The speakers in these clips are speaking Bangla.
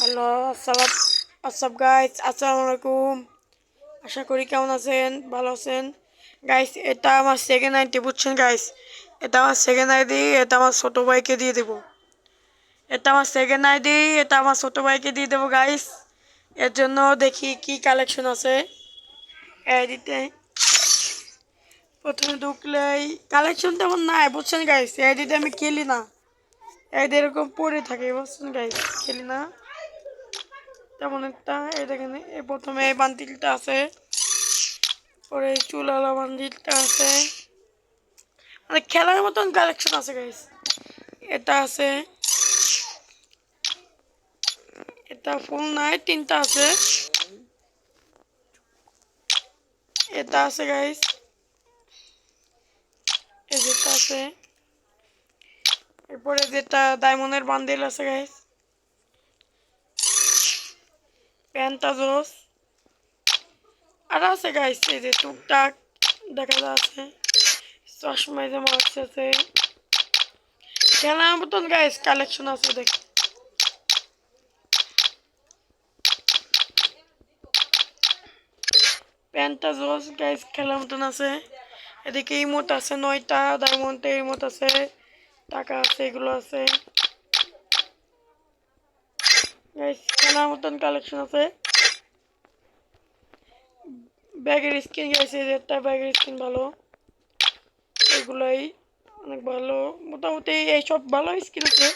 হ্যালো আসসালাম গাইস, আসসালামু আলাইকুম। আশা করি কেমন আছেন, ভালো আছেন গাইস। এটা আমার সেকেন্ড আইডি, বুঝছেন গাইস? এটা আমার সেকেন্ড আইডি, এটা আমার ছোট ভাইকে দিয়ে দেবো। এটা আমার সেকেন্ড আইডি, এটা আমার ছোট ভাইকে দিয়ে দেবো গাইস। এর জন্য দেখি কি কালেকশন আছে আইডিতে। প্রথমে ঢুকলেই কালেকশন তেমন নাই, বুঝছেন গাইস? আইডিতে আমি খেলি না, আইডি এরকম পড়ে থাকে, বুঝছেন গাইস? খেলি না তেমন একটা। এই দেখেন, প্রথমে এই বান্ডিলটা আছে, পরে এই চুলালা বান্ডিলটা আছে, মানে খেলার মতন কালেকশন আছে গাইস। এটা আছে, এটা ফুল নাই, তিনটা আছে। এটা আছে গাইস, এই যেটা আছে। এরপরে যেটা ডায়মন্ডের বান্ডিল আছে গাইস, প্যান্টা জোস। আর আছে গাইস এই যে টুকটাক দেখা যাচ্ছে, চশমা যে মাছ আছে। খেলার মতন গাইস কালেকশন আছে, দেখ। প্যান্টা জোস গাইস খেলার মতন আছে। এদিকে ইমোট আছে 9টা, ডায়মন্ডে ইমোট আছে, টাকা আছে, এগুলো আছে গাইস। খেলার মতন কালেকশন আছে। ব্যাগের স্কিন গাইস, এই যে একটা ব্যাগের স্কিন ভালো, এগুলাই অনেক ভালো, মোটামুটি এইসব ভালো স্কিন আছে।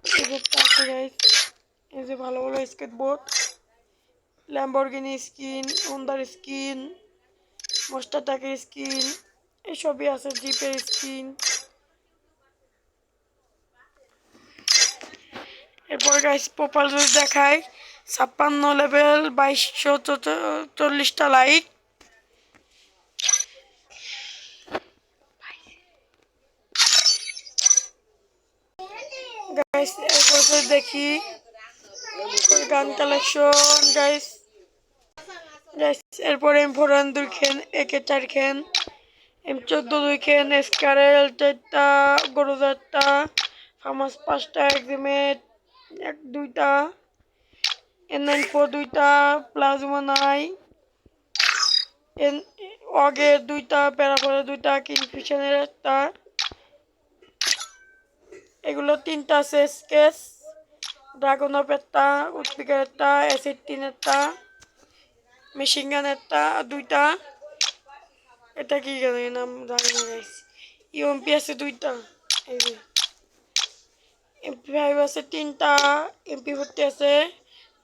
এই যে একটা আছে গাইস, এই যে ভালো ভালো স্কেটবোর্ড, ল্যাম্বরগিনি স্কিন, হোন্ডার স্কিন, মোস্টার ট্রাকের স্কিন, এসবই আছে, জিপের স্কিন। এরপরে গাইস প্রোফাইল যদি দেখায়, 56 লেভেল, 2240টা লাইক। গাইস এরপর যদি দেখি গান কালেকশন গাইস, এরপরে M4 2 খেন, AK4 খেন, M14 2 খেন, স্কারেল 4টা, গরু 4টা, ফার্মাস 5টা, এক্সিমেট 2টা, N94 2টা, প্লাজমা নাই, অগের 2টা, প্যারাফলের 2টা, কিংফিশারের 1টা, এগুলো 3টা আছে। স্কেচ ড্রাগন অফ 1টা, উৎপিকার 1টা, অ্যাসিড 3-এরটা, মেশিন গান 1টা 2টা। এটা কি গানের নাম জানি না গাইস। ইউএমপি আছে 2টা, এই যে MP5 আছে 3টা, MP40 আছে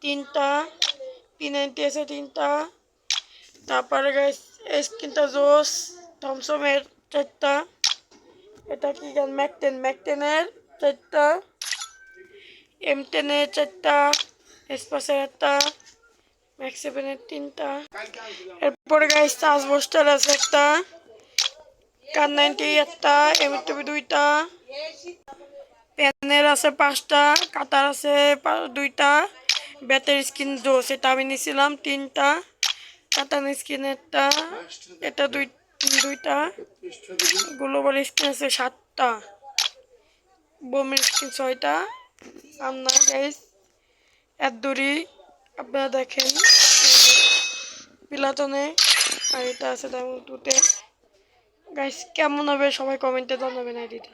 3টা, P90 আছে 3টা। তারপরে গাইস স্কিনটা জোস, থমসমের 4টা। এটা কি গান? ম্যাকটেনের 4টা, M10-এর 4টা, এসপাসের 1টা, ম্যাক্স 7-এর 3টা। এরপরে গাইস চার্জ বুস্টার আছে 1টা, কার 90 1টা, M2 2টা, পেনের আছে 5টা, কাটার আছে 2টা, ব্যাটের স্কিন জোস, এটা আমি নিয়েছিলাম 3টা, কাটার স্কিন 1টা, এটা 2টা, গ্লোবাল স্কিন আছে 7টা, বোমের স্কিন 6টা। আর না গাইস এর দড়ি আপনারা দেখেন পিলাটনে, আর এটা আছে ডায়মন্ড 2-তে। গাইস কেমন হবে সবাই কমেন্টে জানাবেন আইডিটা।